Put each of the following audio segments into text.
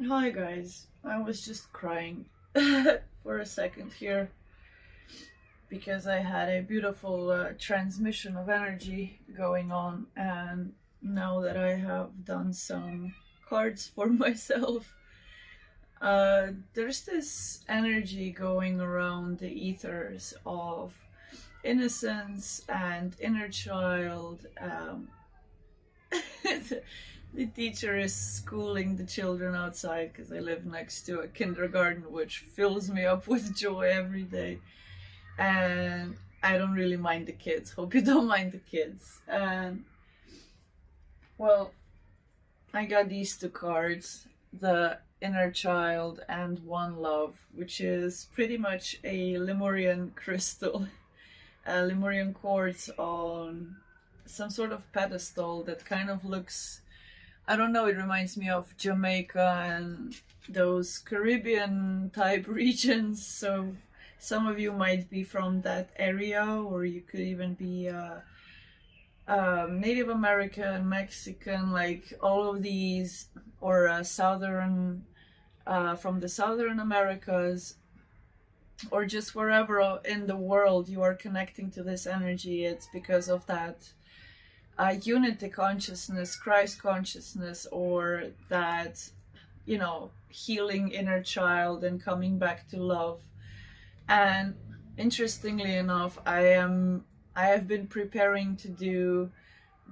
Hi guys, I was just crying for a second here because I had a beautiful transmission of energy going on, and now that I have done some cards for myself, there's this energy going around the ethers of innocence and inner child. The teacher is schooling the children outside because I live next to a kindergarten, which fills me up with joy every day. And I don't really mind the kids. Hope you don't mind the kids. And well, I got these two cards, the inner child and one love, which is pretty much a Lemurian crystal, a Lemurian quartz on some sort of pedestal that kind of looks, I don't know, it reminds me of Jamaica and those Caribbean type regions. So some of you might be from that area, or you could even be Native American, Mexican, like all of these, or southern, from the Southern Americas, or just wherever in the world you are connecting to this energy. It's because of that unity consciousness, Christ consciousness, or that, you know, healing inner child and coming back to love. And interestingly enough, I have been preparing to do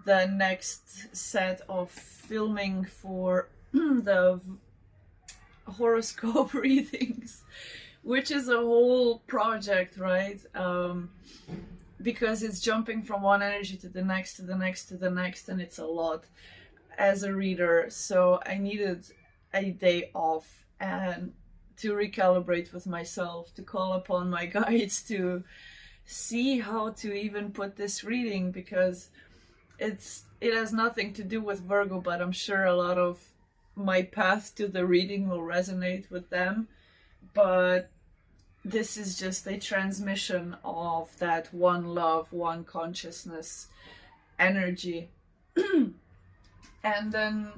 the next set of filming for the horoscope readings, which is a whole project, right? Because it's jumping from one energy to the next, to the next, to the next, and it's a lot as a reader. So I needed a day off and to recalibrate with myself, to call upon my guides to see how to even put this reading, because it has nothing to do with Virgo, but I'm sure a lot of my path to the reading will resonate with them. But this is just a transmission of that one love, one consciousness energy. And then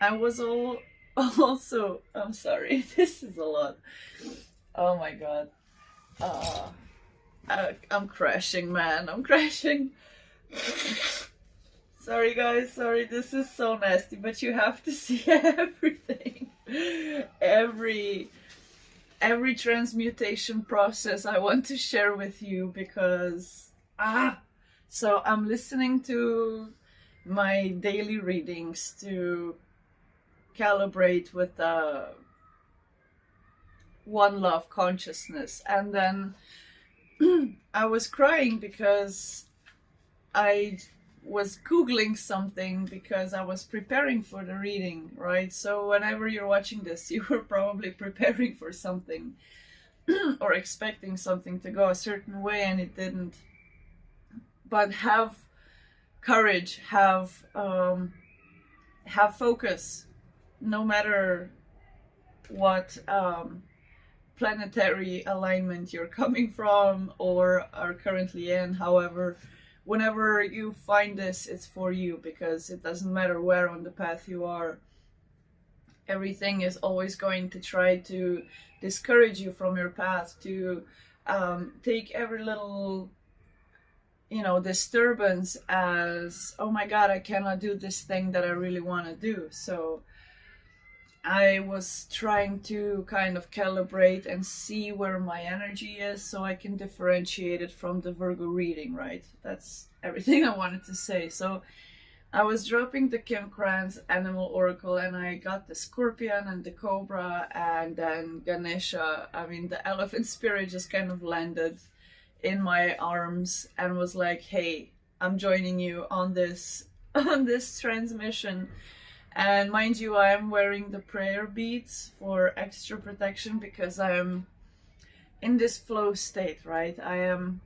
I was also, I'm sorry, this is a lot. Oh my god. I'm crashing, man. I'm crashing. Sorry guys, sorry, this is so nasty, but you have to see everything. Every transmutation process I want to share with you, because so I'm listening to my daily readings to calibrate with the one love consciousness, and then I was crying because I was googling something, because I was preparing for the reading, right? So whenever you're watching this, you were probably preparing for something or expecting something to go a certain way, and it didn't. But have courage, have focus, no matter what planetary alignment you're coming from or are currently in. However, whenever you find this, it's for you, because it doesn't matter where on the path you are. Everything is always going to try to discourage you from your path, to take every little, you know, disturbance as, oh my god, I cannot do this thing that I really want to do. So I was trying to kind of calibrate and see where my energy is, so I can differentiate it from the Virgo reading, right? That's everything I wanted to say. So I was dropping the Kim Krans Animal Oracle, and I got the Scorpion and the Cobra, and then Ganesha. I mean, the elephant spirit just kind of landed in my arms and was like, hey, I'm joining you on this transmission. And mind you, I am wearing the prayer beads for extra protection, because I am in this flow state, right? I am,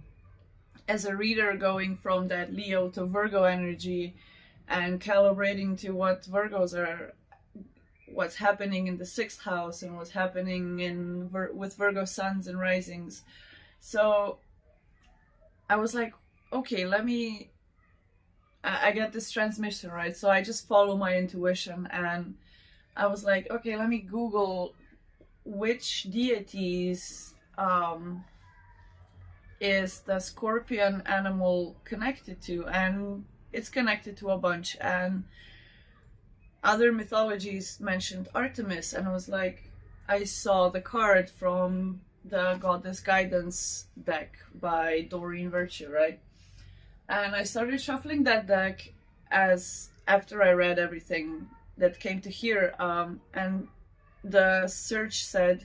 as a reader, going from that Leo to Virgo energy and calibrating to what Virgos are, what's happening in the 6th house and what's happening with Virgo suns and risings. So I was like, okay, I get this transmission, right? So I just follow my intuition, and I was like, okay, let me Google which deities is the scorpion animal connected to, and it's connected to a bunch, and other mythologies mentioned Artemis, and I was like, I saw the card from the Goddess Guidance deck by Doreen Virtue, right? And I started shuffling that deck as after I read everything that came to here, and the search said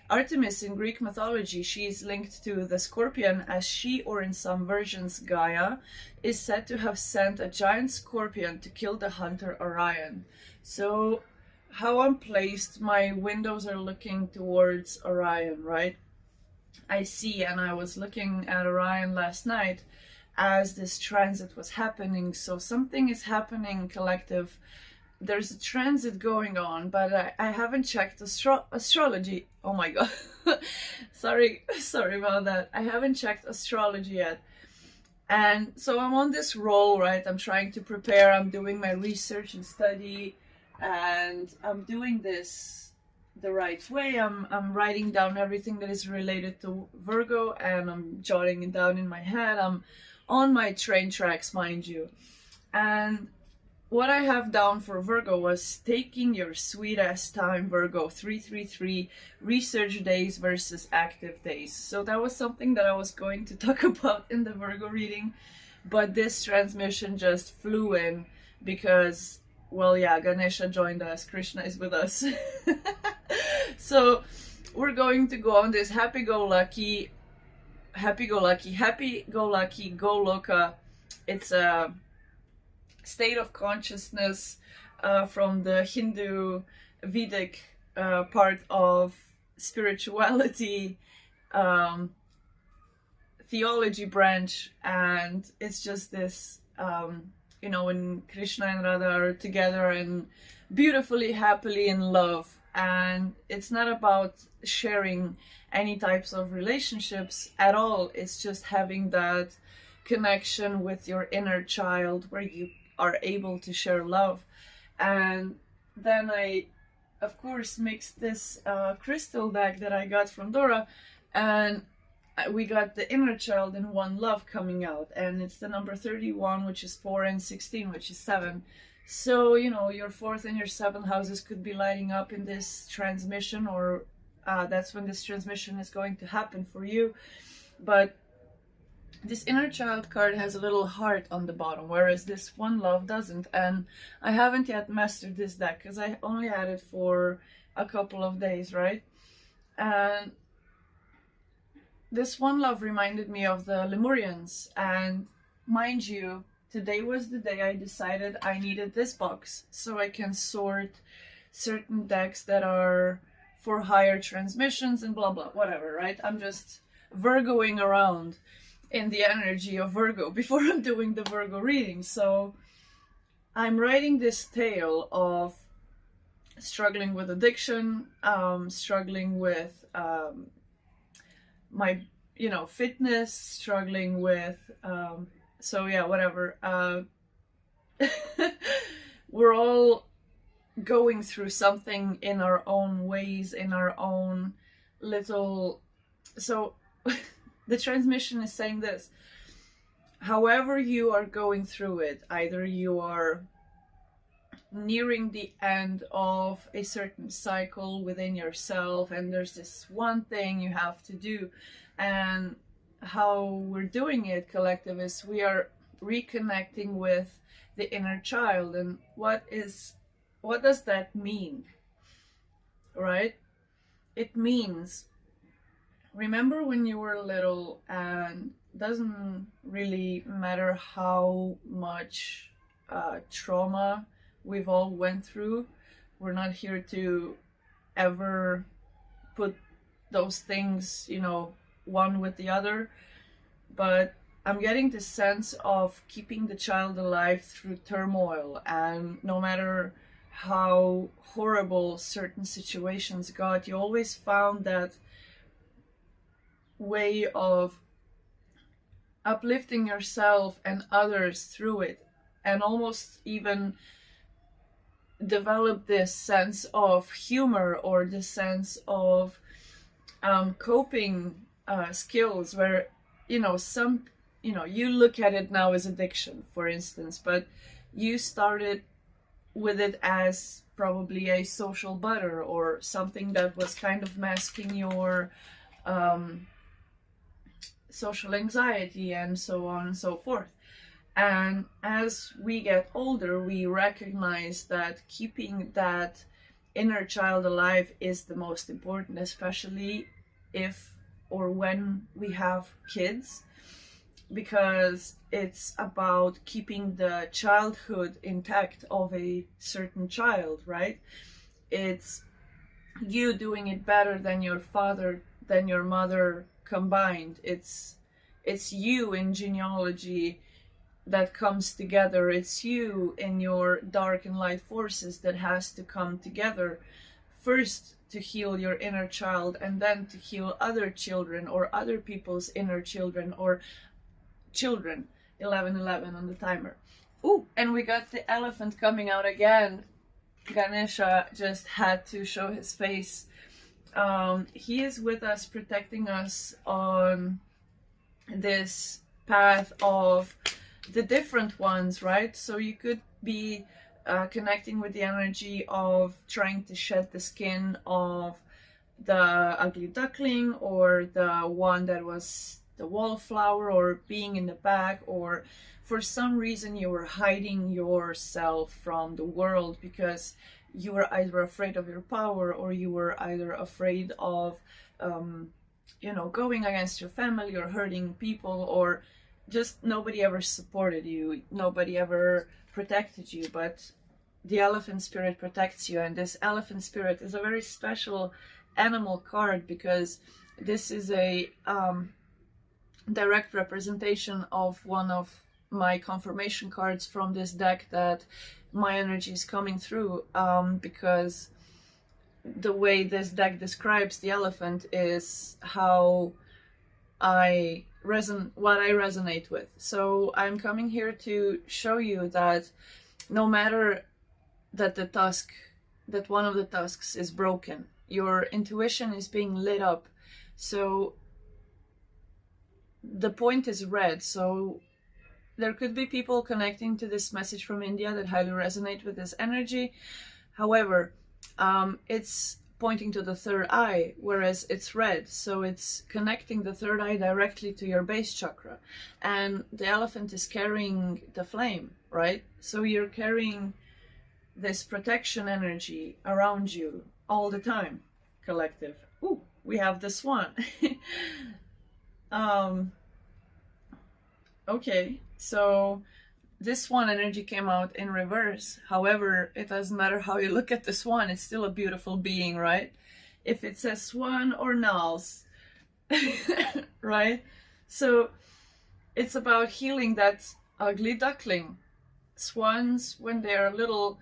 Artemis in Greek mythology, she is linked to the scorpion, as she, or in some versions Gaia, is said to have sent a giant scorpion to kill the hunter Orion. So how I'm placed, my windows are looking towards Orion, right? I see, and I was looking at Orion last night as this transit was happening. So something is happening, collective. There's a transit going on, but I haven't checked astrology. Oh my god. sorry about that. I haven't checked astrology yet. And so I'm on this roll, right? I'm trying to prepare. I'm doing my research and study, and I'm doing this the right way. I'm writing down everything that is related to Virgo, and I'm jotting it down in my head. I'm on my train tracks, mind you. And what I have down for Virgo was taking your sweet ass time, Virgo, 333, research days versus active days. So that was something that I was going to talk about in the Virgo reading, but this transmission just flew in because, well, yeah, Ganesha joined us, Krishna is with us. So we're going to go on this happy-go-lucky, go-loka. It's a state of consciousness from the Hindu Vedic part of spirituality, theology branch, and it's just this, you know, when Krishna and Radha are together and beautifully, happily in love. And it's not about sharing any types of relationships at all. It's just having that connection with your inner child where you are able to share love. And then I, of course, mixed this crystal deck that I got from Dora, and we got the inner child and one love coming out, and it's the number 31, which is 4, and 16, which is 7. So, you know, your 4th and your 7th houses could be lighting up in this transmission, or that's when this transmission is going to happen for you. But this inner child card has a little heart on the bottom, whereas this one love doesn't. And I haven't yet mastered this deck because I only had it for a couple of days, right? And this one love reminded me of the Lemurians. And mind you, today was the day I decided I needed this box so I can sort certain decks that are for higher transmissions and blah blah, whatever, right? I'm just Virgoing around in the energy of Virgo before I'm doing the Virgo reading. So I'm writing this tale of struggling with addiction, struggling with my, you know, fitness, struggling with so yeah, whatever. We're all going through something in our own ways, in our own little... So the transmission is saying this: however you are going through it, either you are nearing the end of a certain cycle within yourself and there's this one thing you have to do, and how we're doing it, collective, is we are reconnecting with the inner child. And what does that mean, right? It means, remember when you were little, and doesn't really matter how much trauma we've all went through, we're not here to ever put those things, you know, one with the other, but I'm getting the sense of keeping the child alive through turmoil. And no matter how horrible certain situations got, you always found that way of uplifting yourself and others through it. and almost even develop this sense of humor or this sense of coping skills, where you look at it now as addiction, for instance, but you started with it as probably a social butter or something that was kind of masking your social anxiety and so on and so forth. And as we get older, we recognize that keeping that inner child alive is the most important, especially if or when we have kids, because it's about keeping the childhood intact of a certain child, right? It's you doing it better than your father, than your mother combined. It's you in genealogy that comes together. It's you in your dark and light forces that has to come together first to heal your inner child, and then to heal other children or other people's inner children or children. 11:11 on the timer. Ooh, and we got the elephant coming out again. Ganesha just had to show his face. He is with us, protecting us on this path of the different ones, right? So you could be connecting with the energy of trying to shed the skin of the ugly duckling, or the one that was the wallflower, or being in the back, or for some reason you were hiding yourself from the world because you were either afraid of your power, or you were either afraid of going against your family or hurting people, or just nobody ever supported you, nobody ever protected you. But the elephant spirit protects you, and this elephant spirit is a very special animal card, because this is a direct representation of one of my confirmation cards from this deck that my energy is coming through, because the way this deck describes the elephant is how what I resonate with. So I'm coming here to show you that no matter that one of the tusks is broken, your intuition is being lit up. So the point is red. So there could be people connecting to this message from India that highly resonate with this energy. However, it's pointing to the third eye, whereas it's red, so it's connecting the third eye directly to your base chakra. And the elephant is carrying the flame, right? So you're carrying this protection energy around you all the time, collective. Ooh, we have the swan. Okay, so this swan energy came out in reverse. However, it doesn't matter how you look at the swan, it's still a beautiful being, right? If it says swan or nals, right? So it's about healing that ugly duckling. Swans, when they're little,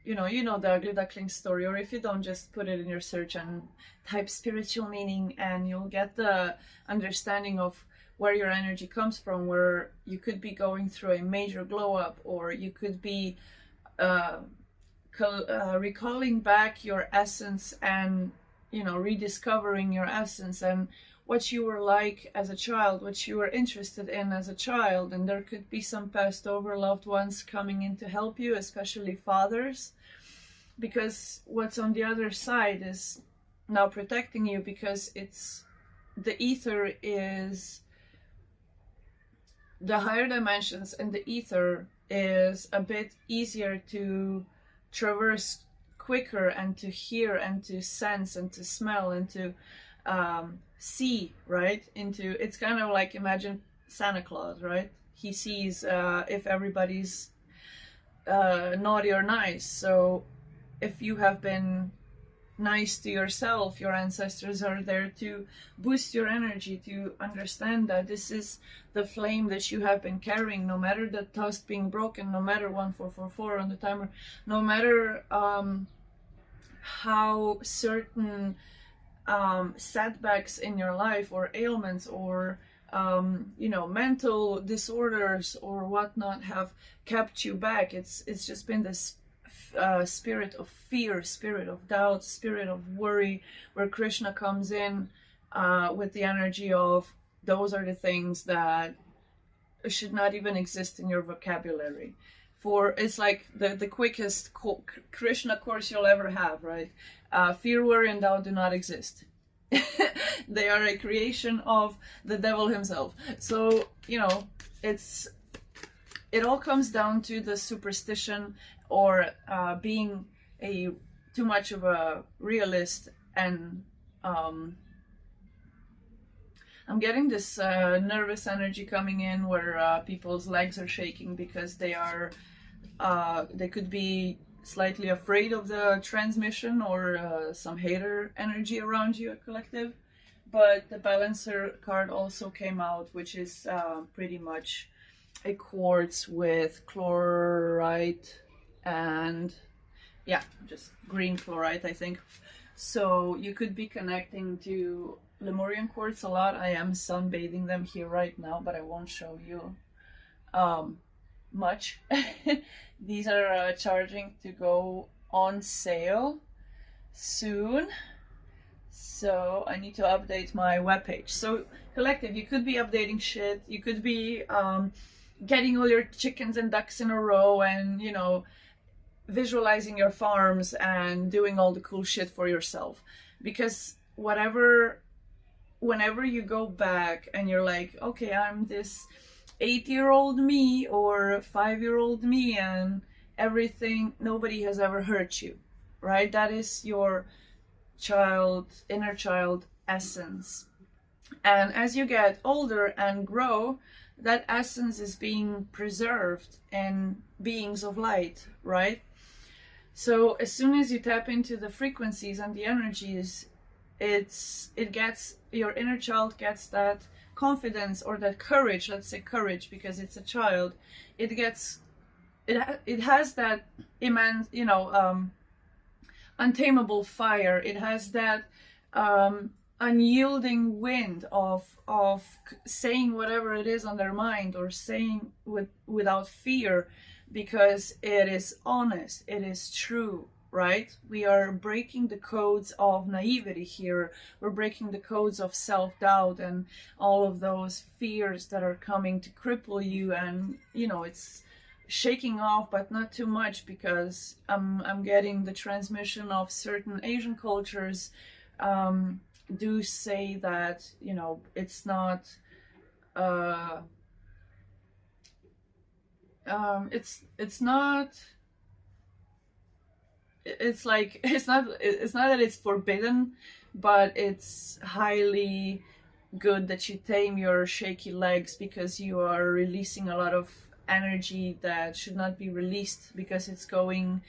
you know the ugly duckling story, or if you don't, just put it in your search and type spiritual meaning, and you'll get the understanding of where your energy comes from, where you could be going through a major glow up, or you could be recalling back your essence and rediscovering your essence and what you were like as a child, what you were interested in as a child. And there could be some passed over loved ones coming in to help you, especially fathers, because what's on the other side is now protecting you, because it's the ether is the higher dimensions, and the ether is a bit easier to traverse quicker, and to hear, and to sense, and to smell, and to see, right? It's kind of like, imagine Santa Claus, right? He sees if everybody's naughty or nice. So if you have been nice to yourself, your ancestors are there to boost your energy, to understand that this is the flame that you have been carrying, no matter the tusk being broken, no matter 1444 on the timer, no matter how certain setbacks in your life, or ailments, or you know, mental disorders or whatnot have kept you back. It's just been this spirit of fear, spirit of doubt, spirit of worry, where Krishna comes in with the energy of those are the things that should not even exist in your vocabulary. For it's like the quickest Krishna course you'll ever have, right? Fear, worry, and doubt do not exist. They are a creation of the devil himself. So, you know, it all comes down to the superstition or being too much of a realist. And I'm getting this nervous energy coming in where people's legs are shaking because they could be slightly afraid of the transmission or some hater energy around you at Collective. But the Balancer card also came out, which is pretty much a quartz with chlorite and yeah, just green chlorite, I think. So you could be connecting to Lemurian quartz a lot. I am sunbathing them here right now, but I won't show you much. These are charging to go on sale soon, so I need to update my webpage. So Collective, you could be updating shit, you could be getting all your chickens and ducks in a row and, you know, visualizing your farms and doing all the cool shit for yourself. Because whenever you go back and you're like, okay, I'm this 8-year-old me or 5-year-old me and everything, nobody has ever hurt you, right? That is your inner child essence. And as you get older and grow, that essence is being preserved in beings of light, right? So as soon as you tap into the frequencies and the energies, your inner child gets that confidence or that courage. Let's say courage because it's a child. It has that immense, you know, untamable fire. It has that unyielding wind of saying whatever it is on their mind or saying without fear, because it is honest, it is true, right? We are breaking the codes of naivety here. We're breaking the codes of self-doubt and all of those fears that are coming to cripple you. And, you know, it's shaking off, but not too much, because I'm getting the transmission of certain Asian cultures do say that, you know, it's not it's not that it's forbidden, but it's highly good that you tame your shaky legs, because you are releasing a lot of energy that should not be released, because it's going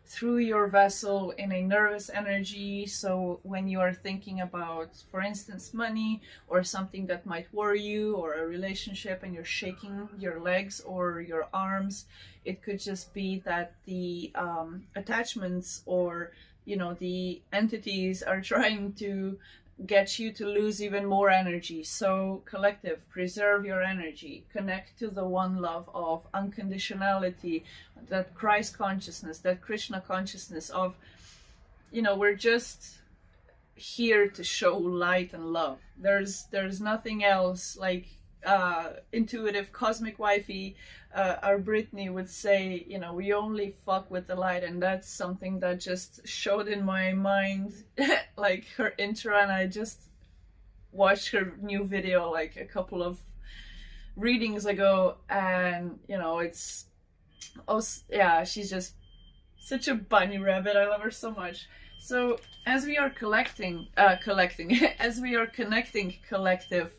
through your vessel in a nervous energy. So when you are thinking about, for instance, money or something that might worry you, or a relationship, and you're shaking your legs or your arms, it could just be that the attachments or, you know, the entities are trying to get you to lose even more energy. So Collective, preserve your energy, connect to the one love of unconditionality, that Christ consciousness, that Krishna consciousness of, you know, we're just here to show light and love. There's nothing else. Like intuitive cosmic wifey, our Brittany would say, you know, we only fuck with the light. And that's something that just showed in my mind, like her intro, and I just watched her new video like a couple of readings ago, and, you know, it's, oh yeah, she's just such a bunny rabbit. I love her so much. So as we are as we are connecting Collective,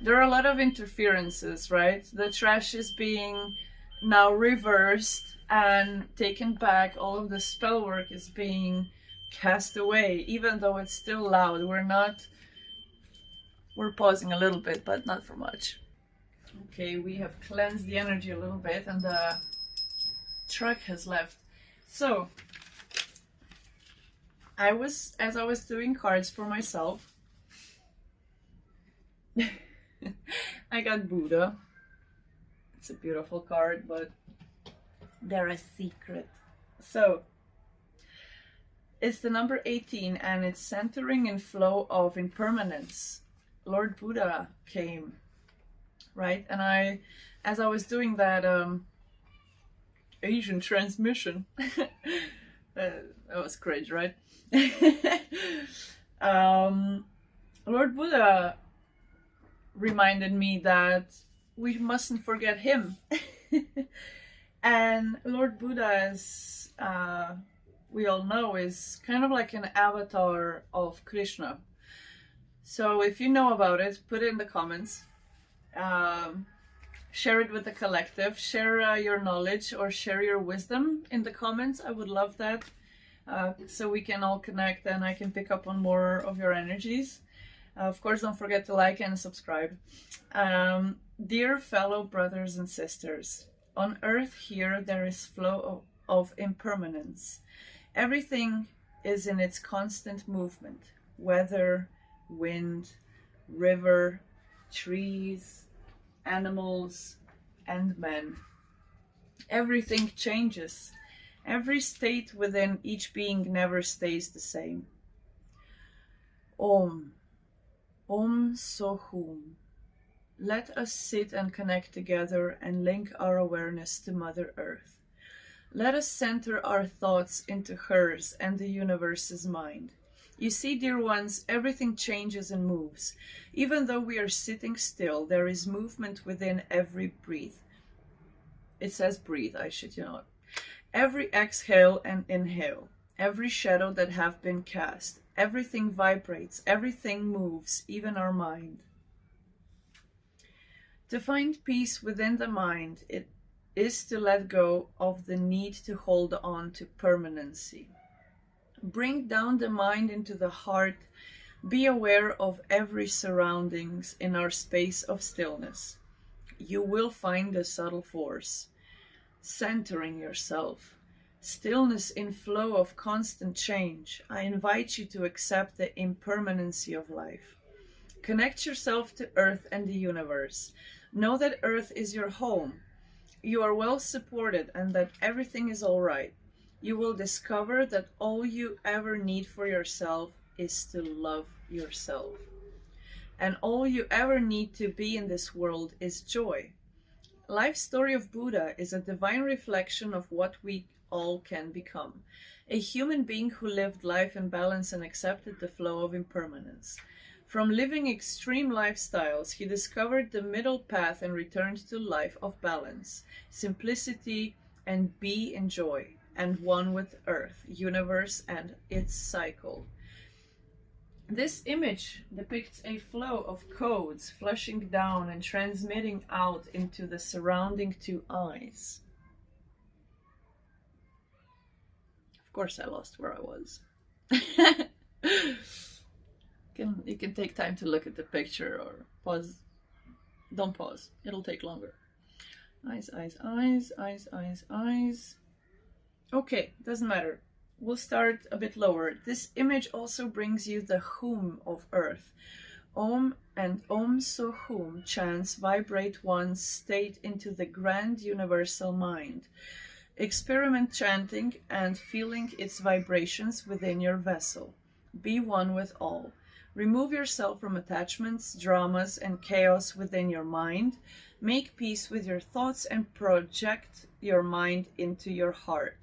there are a lot of interferences, right? The trash is being now reversed and taken back. All of the spell work is being cast away, even though it's still loud. We're pausing a little bit, but not for much. Okay, we have cleansed the energy a little bit and the truck has left. So as I was doing cards for myself, I got Buddha. It's a beautiful card, but they're a secret. So it's the number 18, and it's centering in flow of impermanence. Lord Buddha came, right? And as I was doing that Asian transmission, that was cringe, right? Lord Buddha reminded me that we mustn't forget him. And Lord Buddha, as we all know, is kind of like an avatar of Krishna. So if you know about it, put it in the comments. Share it with the collective. Share your knowledge or share your wisdom in the comments. I would love that. So we can all connect and I can pick up on more of your energies. Of course, don't forget to like and subscribe. Dear fellow brothers and sisters, on earth here there is flow of impermanence. Everything is in its constant movement. Weather, wind, river, trees, animals, and men. Everything changes. Every state within each being never stays the same. Om. Om Sohum. Let us sit and connect together and link our awareness to Mother Earth. Let us center our thoughts into hers and the universe's mind. You see, dear ones, everything changes and moves. Even though we are sitting still, there is movement within every breath. It says breathe, I should know it. Every exhale and inhale, every shadow that have been cast, everything vibrates, everything moves, even our mind. To find peace within the mind, it is to let go of the need to hold on to permanency. Bring down the mind into the heart. Be aware of every surroundings in our space of stillness. You will find the subtle force. Centering yourself. Stillness in flow of constant change. I invite you to accept the impermanency of life. Connect yourself to Earth and the universe. Know that Earth is your home. You are well supported and that everything is all right. You will discover that all you ever need for yourself is to love yourself. And all you ever need to be in this world is joy. Life story of Buddha is a divine reflection of what we all can become. A human being who lived life in balance and accepted the flow of impermanence. From living extreme lifestyles, he discovered the middle path and returned to life of balance, simplicity, and be in joy, and one with Earth, universe, and its cycle. This image depicts a flow of codes flushing down and transmitting out into the surrounding two eyes. Of course, I lost where I was. You can take time to look at the picture or pause. Don't pause. It'll take longer. Eyes, eyes, eyes, eyes, eyes, eyes. Okay, doesn't matter. We'll start a bit lower. This image also brings you the hum of Earth. Om and Om Sohum chants vibrate one's state into the grand universal mind. Experiment chanting and feeling its vibrations within your vessel. Be one with all. Remove yourself from attachments, dramas, and chaos within your mind. Make peace with your thoughts and project your mind into your heart.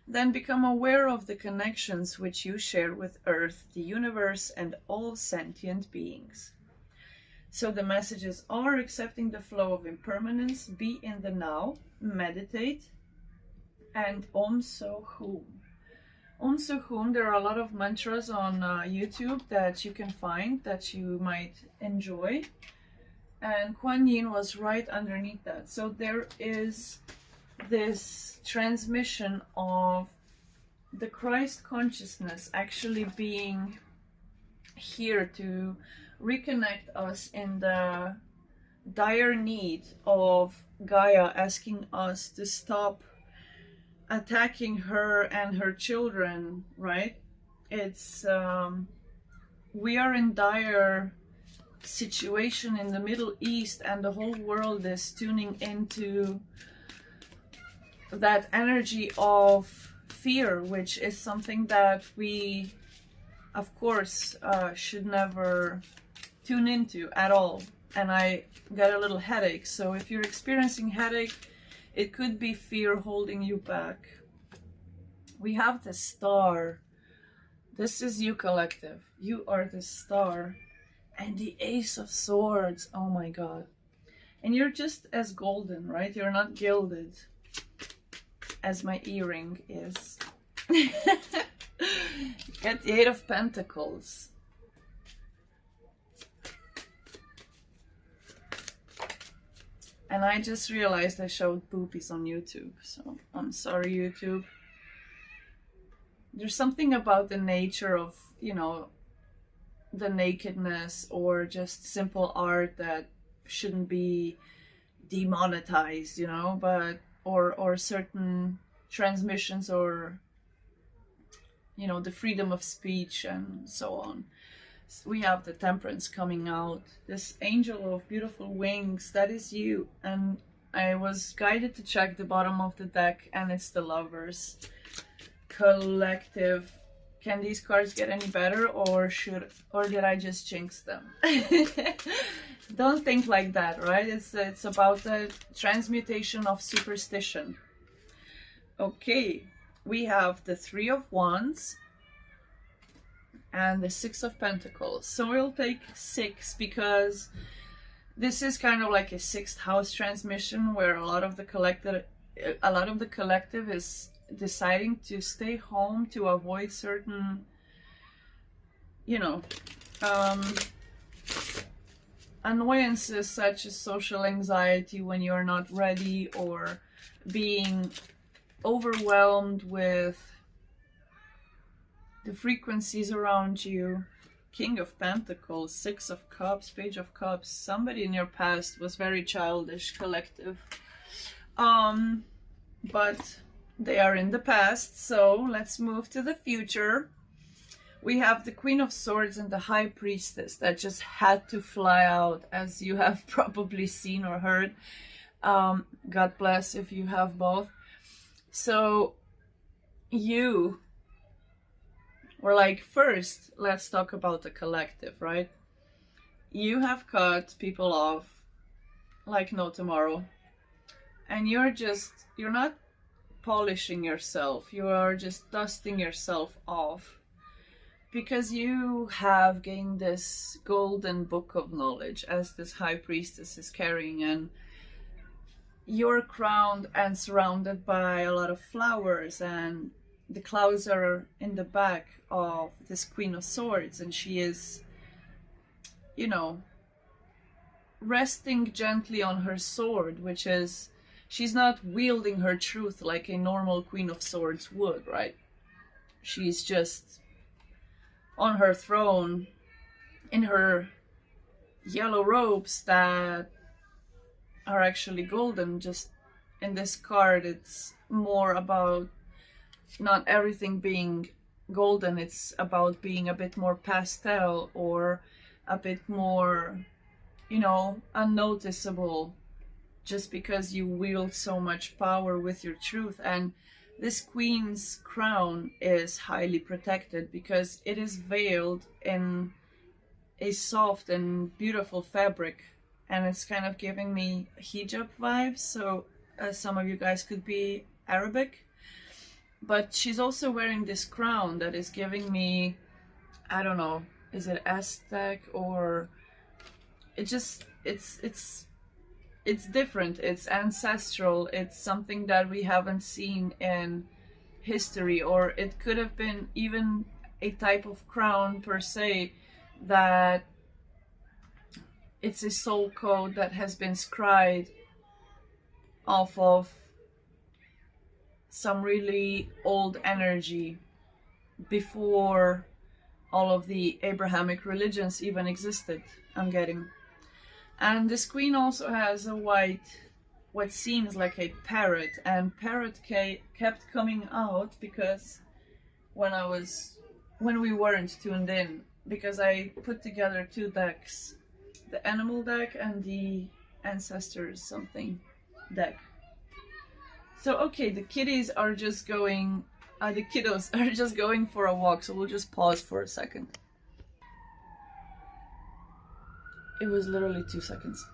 Then become aware of the connections which you share with Earth, the universe, and all sentient beings. So the messages are accepting the flow of impermanence, be in the now, meditate, and Om Sohum. Om Sohum, there are a lot of mantras on YouTube that you can find that you might enjoy. And Kuan Yin was right underneath that. So there is this transmission of the Christ consciousness actually being here to reconnect us in the dire need of Gaia, asking us to stop attacking her and her children, right? It's we are in dire situation in the Middle East, and the whole world is tuning into that energy of fear, which is something that we, of course, should never tune into at all. And I got a little headache, so if you're experiencing headache, it could be fear holding you back. We have the star. This is you, collective. You are the star. And the Ace of Swords. Oh my God. And you're just as golden, right? You're not gilded, as my earring is. Get the Eight of Pentacles. And I just realized I showed boobies on YouTube, so I'm sorry, YouTube. There's something about the nature of, you know, the nakedness or just simple art that shouldn't be demonetized, you know, but or certain transmissions, or, you know, the freedom of speech and so on. So we have the Temperance coming out. This angel of beautiful wings, that is you. And I was guided to check the bottom of the deck, and it's the Lovers. Collective. Can these cards get any better, or did I just jinx them? Don't think like that, right? It's about the transmutation of superstition. Okay, we have the Three of Wands and the Six of Pentacles. So we'll take 6 because this is kind of like a 6th house transmission, where a lot of the collective is deciding to stay home to avoid certain, you know, annoyances such as social anxiety when you're not ready, or being overwhelmed with the frequencies around you. King of Pentacles, Six of Cups, Page of Cups. Somebody in your past was very childish, collective. But they are in the past, so let's move to the future. We have the Queen of Swords and the High Priestess that just had to fly out, as you have probably seen or heard. God bless if you have both. So you were like, first, let's talk about the collective, right? You have cut people off like no tomorrow. And you're not polishing yourself. You are just dusting yourself off. Because you have gained this golden book of knowledge, as this High Priestess is carrying, and you're crowned and surrounded by a lot of flowers, and the clouds are in the back of this Queen of Swords, and she is, you know, resting gently on her sword, which is, she's not wielding her truth like a normal Queen of Swords would, right? She's just on her throne in her yellow robes that are actually golden. Just in this card, it's more about not everything being golden. It's about being a bit more pastel, or a bit more, you know, unnoticeable, just because you wield so much power with your truth. And this queen's crown is highly protected because it is veiled in a soft and beautiful fabric, and it's kind of giving me hijab vibes. So some of you guys could be Arabic, but she's also wearing this crown that is giving me, I don't know, is it Aztec, or it just, it's different, it's ancestral, it's something that we haven't seen in history, or it could have been even a type of crown per se, that it's a soul code that has been scried off of some really old energy before all of the Abrahamic religions even existed, I'm getting. And this queen also has a white, what seems like a parrot, and parrot kept coming out because when we weren't tuned in, because I put together 2 decks the animal deck and the ancestors something deck. So okay, the kitties are just going, the kiddos are just going for a walk, so we'll just pause for a second. It was literally 2 seconds.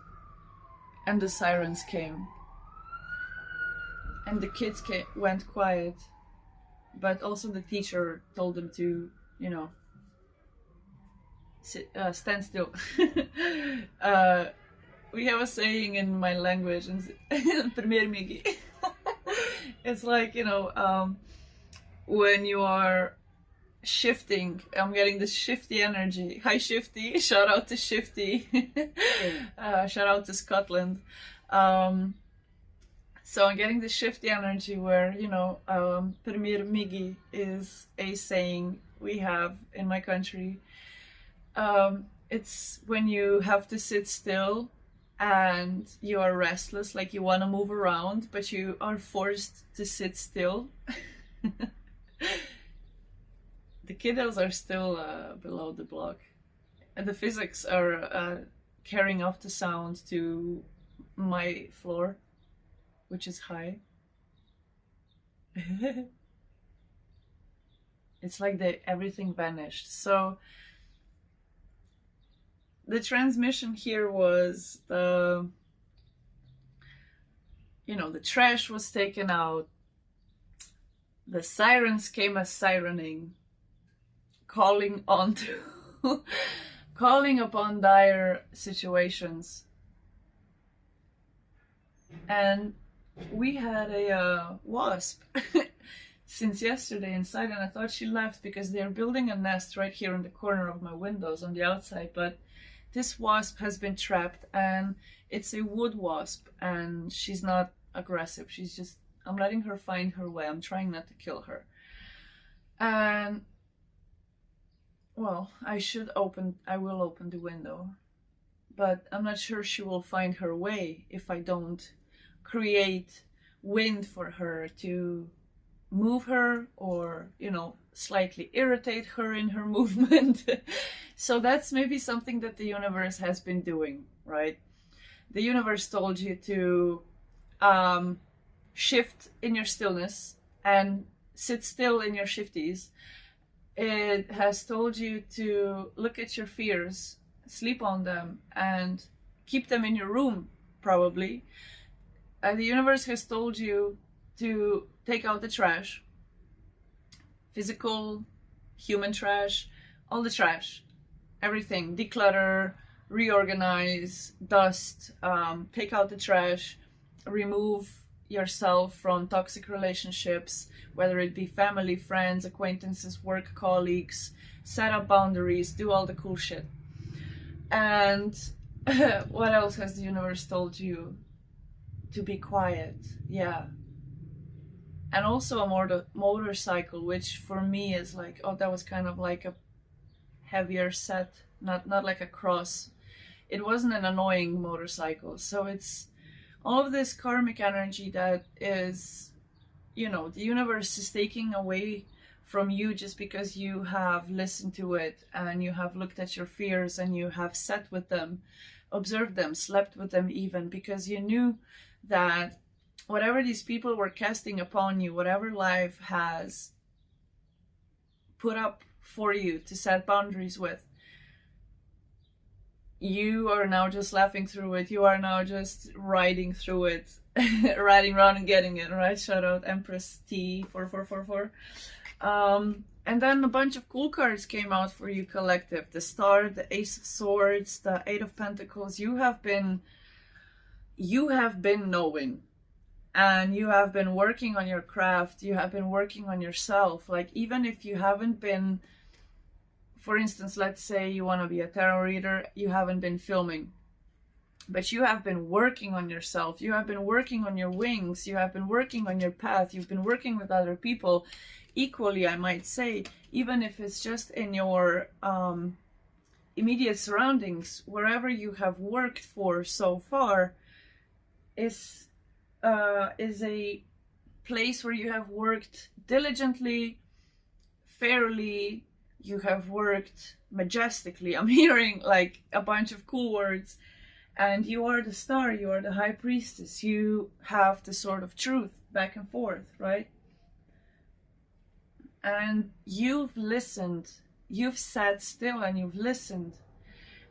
And the sirens came. And the kids went quiet. But also the teacher told them to, you know, stand still. We have a saying in my language, it's like, you know, when you are shifting, I'm getting this shifty energy. Hi Shifty, shout out to Shifty. Shout out to Scotland. So I'm getting the shifty energy where, you know, Premier Migi is a saying we have in my country. It's when you have to sit still and you are restless, like you want to move around, but you are forced to sit still. The kiddos are still below the block. And the physics are carrying off the sound to my floor, which is high. It's like everything vanished. So the transmission here was the, you know, the trash was taken out. The sirens came as sirening, calling on to calling upon dire situations. And we had a wasp since yesterday inside, and I thought she left because they're building a nest right here in the corner of my windows on the outside. But this wasp has been trapped, and it's a wood wasp, and she's not aggressive. She's just, I'm letting her find her way. I'm trying not to kill her. And well, I will open the window, but I'm not sure she will find her way if I don't create wind for her to move her, or, you know, slightly irritate her in her movement. So that's maybe something that the universe has been doing, right? The universe told you to shift in your stillness and sit still in your shifties. It has told you to look at your fears, sleep on them, and keep them in your room, probably. The universe has told you to take out the trash, physical, human trash, all the trash, everything, declutter, reorganize, dust, take out the trash, remove yourself from toxic relationships, whether it be family, friends, acquaintances, work colleagues, set up boundaries, do all the cool shit. And what else has the universe told you? To be quiet, yeah. And also a motorcycle, which for me is like, oh, that was kind of like a heavier set, not like a cross. It wasn't an annoying motorcycle. So it's all of this karmic energy that is, you know, the universe is taking away from you just because you have listened to it and you have looked at your fears and you have sat with them, observed them, slept with them even, because you knew that whatever these people were casting upon you, whatever life has put up for you to set boundaries with, you are now just laughing through it. You are now just riding through it, riding around and getting it, right? Shout out Empress T4444. And then a bunch of cool cards came out for you, collective. The Star, the Ace of Swords, the Eight of Pentacles. You have been knowing, and you have been working on your craft. You have been working on yourself. Like, even if you haven't been, for instance, let's say you want to be a tarot reader, you haven't been filming, but you have been working on yourself. You have been working on your wings. You have been working on your path. You've been working with other people equally, I might say, even if it's just in your immediate surroundings. Wherever you have worked for so far is a place where you have worked diligently, fairly, You have worked majestically. I'm hearing like a bunch of cool words. And you are the star, you are the high priestess. You have the sword of truth back and forth, right? And you've listened. You've sat still and you've listened.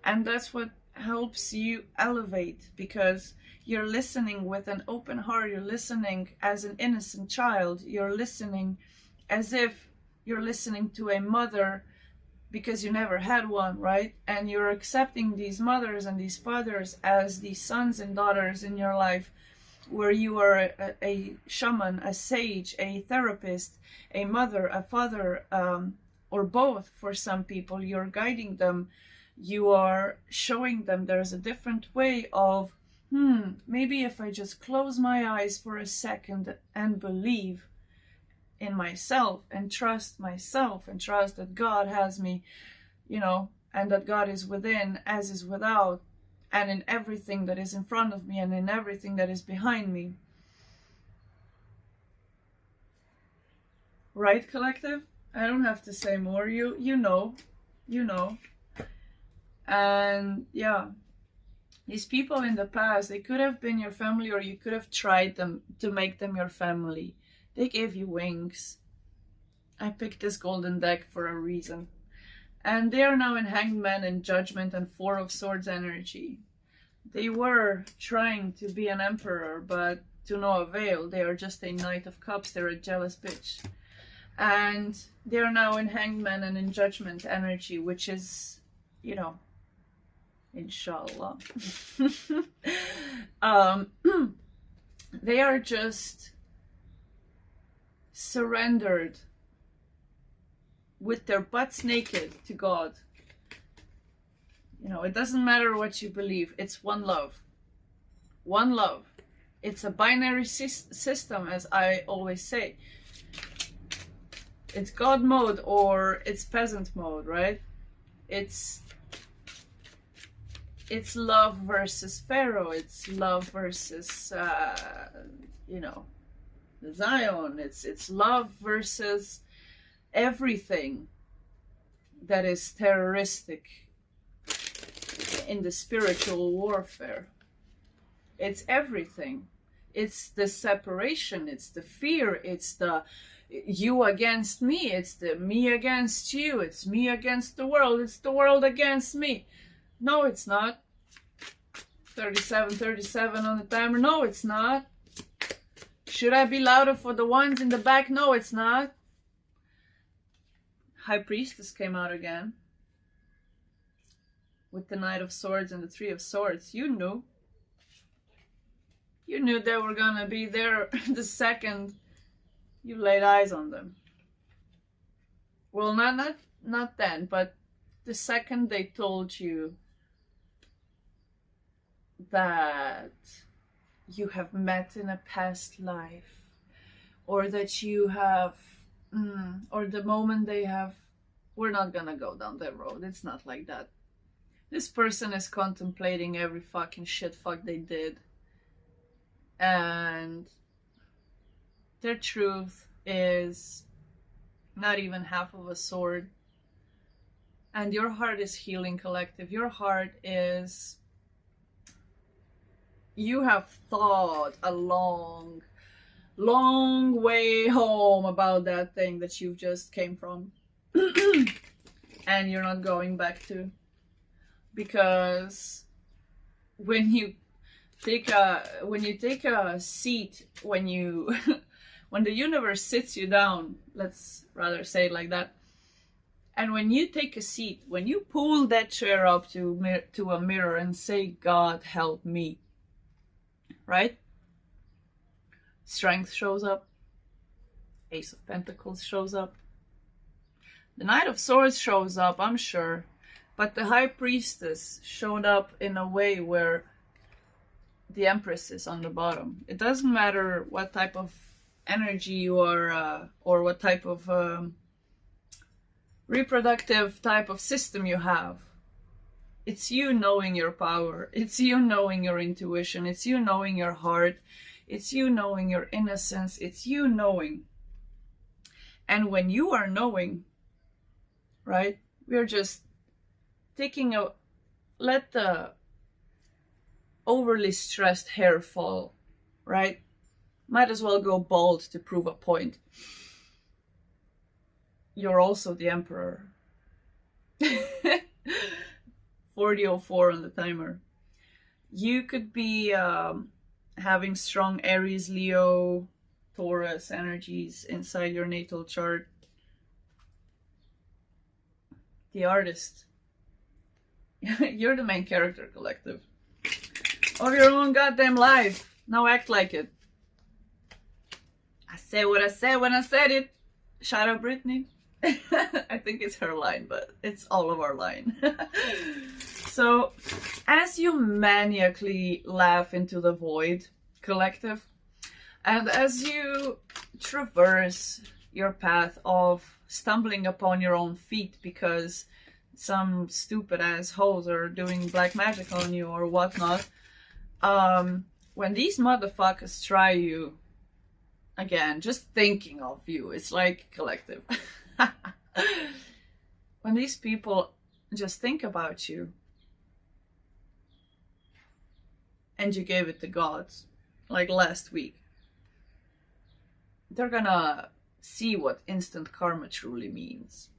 And that's what helps you elevate, because you're listening with an open heart. You're listening as an innocent child. You're listening as if you're listening to a mother, because you never had one, right? And you're accepting these mothers and these fathers as the sons and daughters in your life, where you are a shaman, a sage, a therapist, a mother, a father, or both for some people. You're guiding them. You are showing them there's a different way of, maybe if I just close my eyes for a second and believe in myself and trust myself and trust that God has me, and that God is within as is without, and in everything that is in front of me and in everything that is behind me. Right, collective? I don't have to say more. You know. And yeah, these people in the past, they could have been your family, or you could have tried them to make them your family. They gave you wings. I picked this golden deck for a reason. And they are now in Hanged Man and Judgment and Four of Swords energy. They were trying to be an emperor, but to no avail. They are just a Knight of Cups. They're a jealous bitch. And they are now in Hanged Man and in Judgment energy, which is, inshallah. They are just surrendered with their butts naked to God. It doesn't matter what you believe. It's one love. One love. It's a binary system, as I always say. It's God mode or it's peasant mode, right? It's love versus Pharaoh. It's love versus, the Zion. It's love versus everything that is terroristic in the spiritual warfare. It's everything. It's the separation. It's the fear. It's the you against me. It's the me against you. It's me against the world. It's the world against me. No, it's not. 37 on the timer. No, it's not. Should I be louder for the ones in the back? No, it's not. High Priestess came out again. With the Knight of Swords and the Three of Swords. You knew. You knew they were gonna be there the second you laid eyes on them. Well, not then, but the second they told you that you have met in a past life, or that you have, or the moment they have, we're not gonna go down that road. It's not like that. This person is contemplating every fucking shit fuck they did. And their truth is not even half of a sword. And your heart is healing, collective. Your heart is... You have thought a long way home about that thing that you just came from. And you're not going back to. Because when you take a seat, when the universe sits you down, let's rather say it like that, and when you take a seat, when you pull that chair up to a mirror and say, God help me, right? Strength shows up. Ace of Pentacles shows up. The Knight of Swords shows up, I'm sure. But the High Priestess showed up in a way where the Empress is on the bottom. It doesn't matter what type of energy you are, or what type of reproductive type of system you have. It's you knowing your power. It's you knowing your intuition. It's you knowing your heart. It's you knowing your innocence. It's you knowing. And when you are knowing, right? We're just taking a, let the overly stressed hair fall, right? Might as well go bald to prove a point. You're also the emperor. 40:04 on the timer. You could be having strong Aries, Leo, Taurus energies inside your natal chart. The artist. You're the main character, collective, of your own goddamn life. Now act like it. I said what I said when I said it. Shout out Brittany. I think it's her line, but it's all of our line. So, as you maniacally laugh into the void, collective, and as you traverse your path of stumbling upon your own feet because some stupid assholes are doing black magic on you or whatnot, when these motherfuckers try you, again, just thinking of you, it's like, collective. When these people just think about you and you gave it to God, like last week, they're gonna see what instant karma truly means.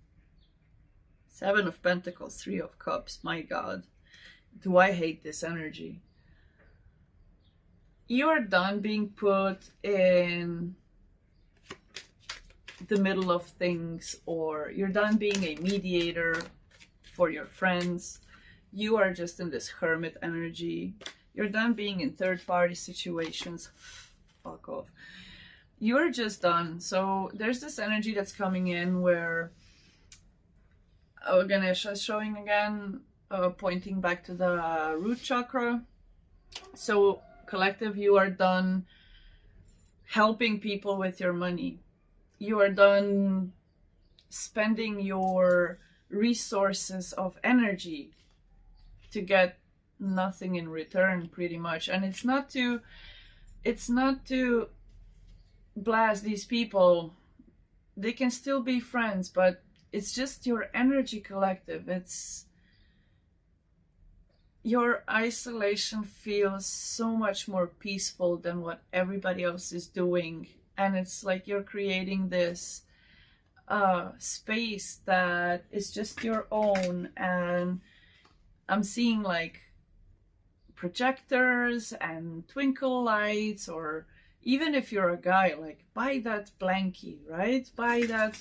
7 of Pentacles, 3 of Cups. My God, do I hate this energy. You are done being put in the middle of things, or you're done being a mediator for your friends. You are just in this hermit energy. You're done being in third-party situations. Fuck off. You're just done. So there's this energy that's coming in where Ganesha is showing again, pointing back to the root chakra. So collective, you are done helping people with your money. You are done spending your resources of energy to get nothing in return, pretty much. And it's not to blast these people. They can still be friends, but it's just your energy, collective. It's your isolation feels so much more peaceful than what everybody else is doing. And it's like you're creating this space that is just your own. And I'm seeing like projectors and twinkle lights, or even if you're a guy, like buy that blankie, right? Buy that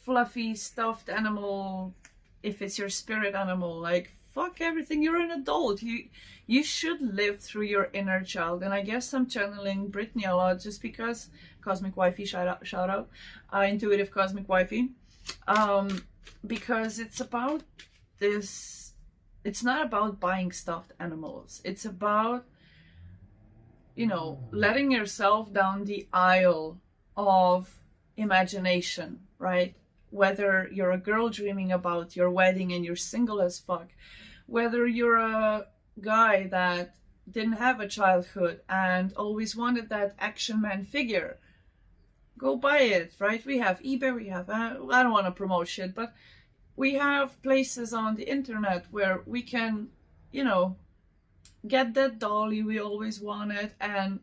fluffy stuffed animal. If it's your spirit animal, like fuck everything. You're an adult. You should live through your inner child. And I guess I'm channeling Brittany a lot just because Cosmic Wifey, shout out, intuitive Cosmic Wifey, because it's about this. It's not about buying stuffed animals. It's about, you know, letting yourself down the aisle of imagination, right? Whether you're a girl dreaming about your wedding and you're single as fuck, whether you're a guy that didn't have a childhood and always wanted that action man figure, go buy it, right? We have eBay, we have, I don't want to promote shit, but we have places on the internet where we can, you know, get that dolly we always wanted. And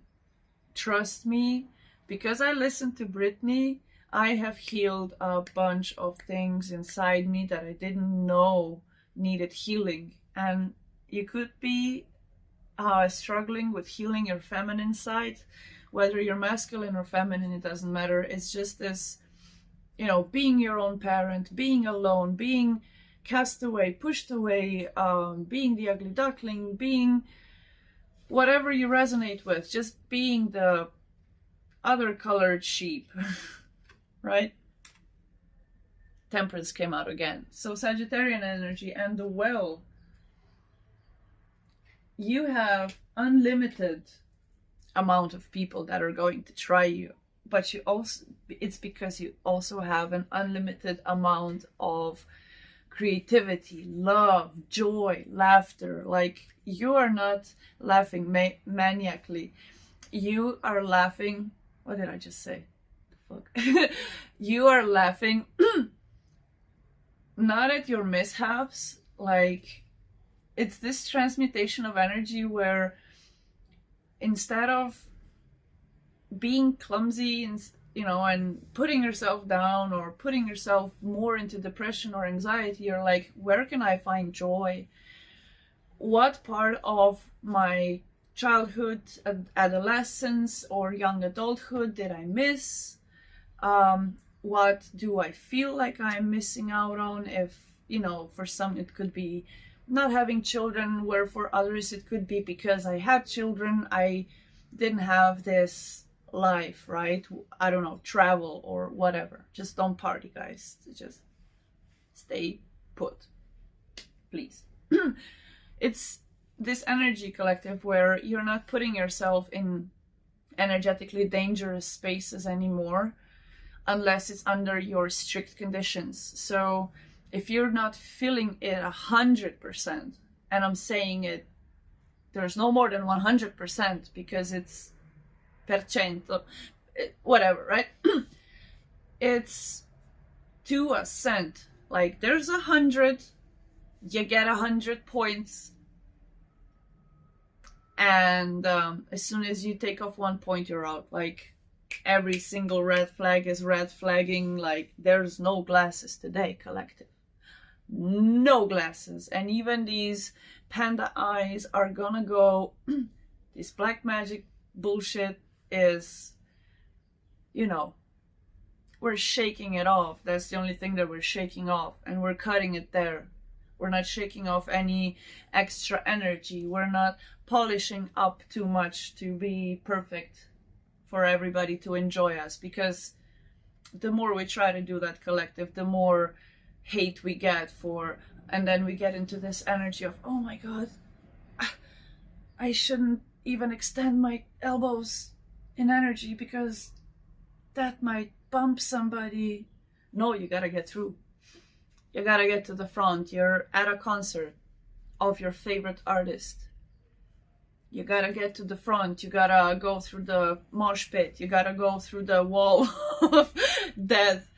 trust me, because I listened to Brittany, I have healed a bunch of things inside me that I didn't know needed healing. And you could be struggling with healing your feminine side, whether you're masculine or feminine, it doesn't matter. It's just this, you know, being your own parent, being alone, being cast away, pushed away, being the ugly duckling, being whatever you resonate with, just being the other colored sheep, right? Temperance came out again. So Sagittarian energy and the well. You have unlimited amount of people that are going to try you, but you also, it's because you also have an unlimited amount of creativity, love, joy, laughter. Like, you are not laughing maniacally. You are laughing, what did I just say? The fuck? You are laughing not at your mishaps. Like, it's this transmutation of energy where instead of being clumsy and, and putting yourself down or putting yourself more into depression or anxiety, you're like, where can I find joy? What part of my childhood, adolescence, or young adulthood did I miss? What do I feel like I'm missing out on? If, for some it could be not having children, where for others it could be because I had children, I didn't have this life, right? I don't know, travel or whatever. Just don't party, guys. Just stay put, please. It's this energy collective where you're not putting yourself in energetically dangerous spaces anymore unless it's under your strict conditions. So if you're not feeling it 100%, and I'm saying it, there's no more than 100% because it's percento, whatever, right? It's to a cent. Like, there's 100, you get 100 points, and as soon as you take off 1 point, you're out. Like, every single red flag is red flagging. Like, there's no glasses today, collective. No glasses. And even these panda eyes are gonna go. This black magic bullshit is, we're shaking it off. That's the only thing that we're shaking off, and we're cutting it there. We're not shaking off any extra energy. We're not polishing up too much to be perfect for everybody to enjoy us, because the more we try to do that, collective, the more hate we get for, and then we get into this energy of, oh my god, I shouldn't even extend my elbows in energy because that might bump somebody. No, you gotta get through. You gotta get to the front. You're at a concert of your favorite artist. You gotta get to the front. You gotta go through the mosh pit. You gotta go through the wall of death.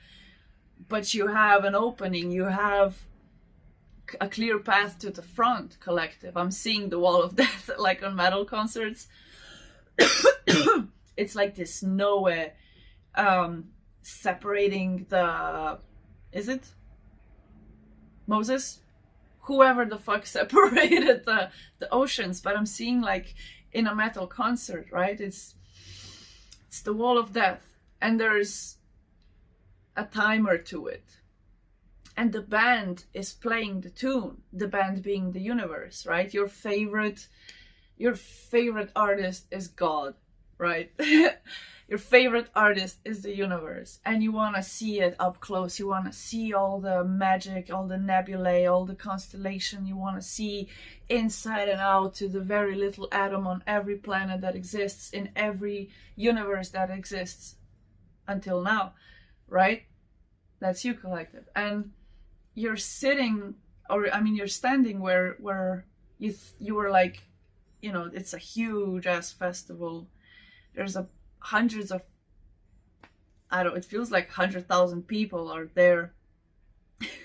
But you have an opening. You have a clear path to the front, collective. I'm seeing the wall of death like on metal concerts. It's like this Noah separating the, is it Moses? Whoever the fuck separated the oceans. But I'm seeing, like, in a metal concert, right? It's the wall of death, and there's a timer to it, and the band is playing the tune, the band being the universe, right? Your favorite artist is God, right? Your favorite artist is the universe, and you want to see it up close. You want to see all the magic, all the nebulae, all the constellation. You want to see inside and out to the very little atom on every planet that exists, in every universe that exists until now, right? That's you, collective. And you're sitting, or I mean, you're standing where you were like, it's a huge ass festival. There's hundreds of, it feels like 100,000 people are there.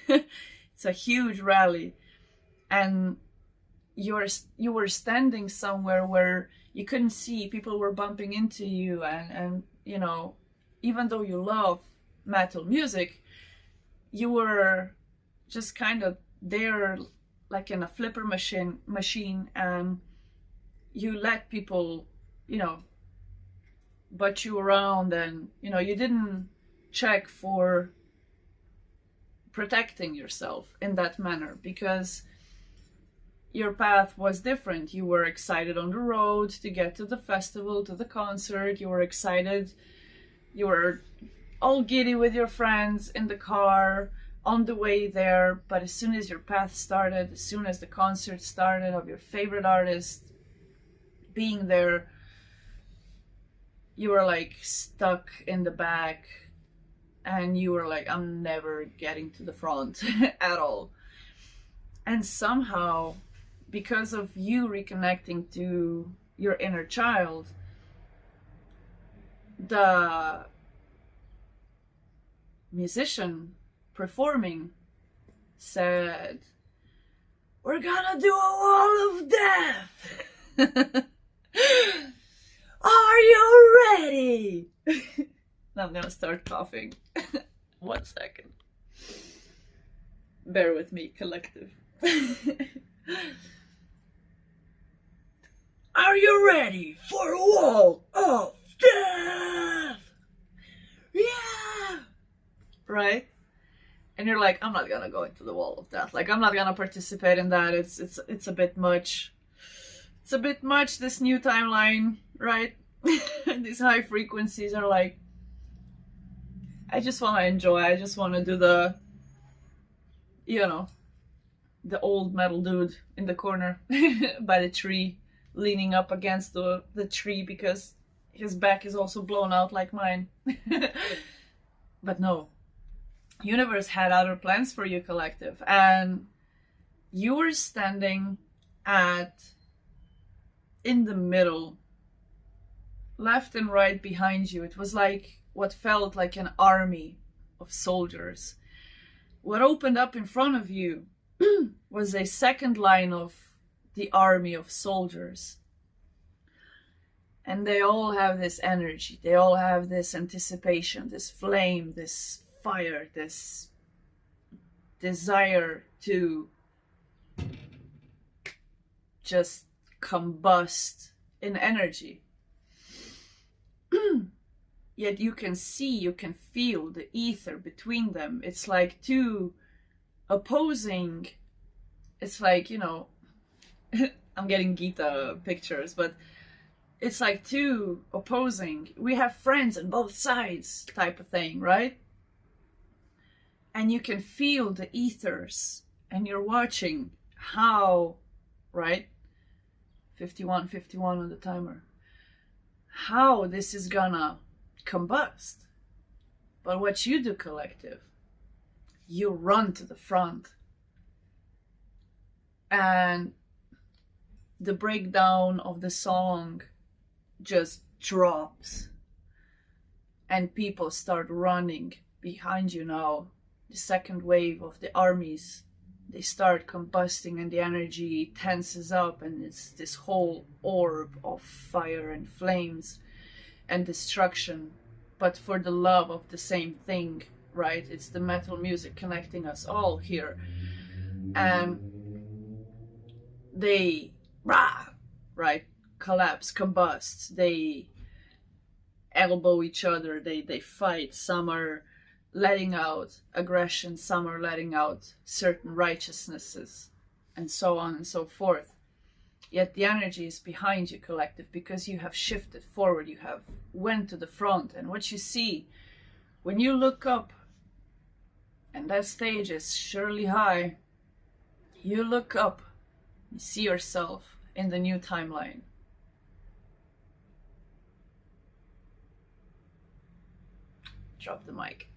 It's a huge rally, and you were standing somewhere where you couldn't see. People were bumping into you, and even though you love metal music, you were just kind of there, like in a flipper machine, and you let people, butt you around, and you didn't check for protecting yourself in that manner, because your path was different. You were excited on the road to get to the festival, to the concert. You were excited. You were all giddy with your friends in the car on the way there. But as soon as your path started, as soon as the concert started of your favorite artist being there, you were like stuck in the back, and you were like, I'm never getting to the front at all. And somehow, because of you reconnecting to your inner child, the musician performing said, we're gonna do a wall of death. Are you ready? Now I'm gonna start coughing. 1 second. Bear with me, collective. Are you ready for a wall of death? Yeah! Right? And you're like, I'm not gonna go into the wall of death. Like, I'm not gonna participate in that. It's a bit much. It's a bit much, this new timeline, right? These high frequencies are like, I just want to enjoy. I just want to do the, you know, the old metal dude in the corner by the tree, leaning up against the tree because his back is also blown out like mine. But no, universe had other plans for you, collective, and you were standing in the middle, left and right behind you. It was like what felt like an army of soldiers. What opened up in front of you was a second line of the army of soldiers. And they all have this energy. They all have this anticipation, this flame, this fire, this desire to just combust in energy. Yet you can see, you can feel the ether between them. It's like two opposing, it's like, you know, I'm getting Gita pictures, but it's like two opposing, we have friends on both sides type of thing, right? And you can feel the ethers, and you're watching how, right? 51 on the timer. How this is gonna combust. But what you do, collective, you run to the front. And the breakdown of the song just drops. And people start running behind you now. The second wave of the armies, they start combusting and the energy tenses up, and it's this whole orb of fire and flames and destruction, but for the love of the same thing, right? It's the metal music connecting us all here. And they, right, collapse, combust, they elbow each other, they fight. Some are letting out aggression, some are letting out certain righteousnesses, and so on and so forth. Yet the energy is behind you, collective, because you have shifted forward, you have went to the front. And what you see when you look up, and that stage is surely high, you look up, you see yourself in the new timeline. Drop the mic.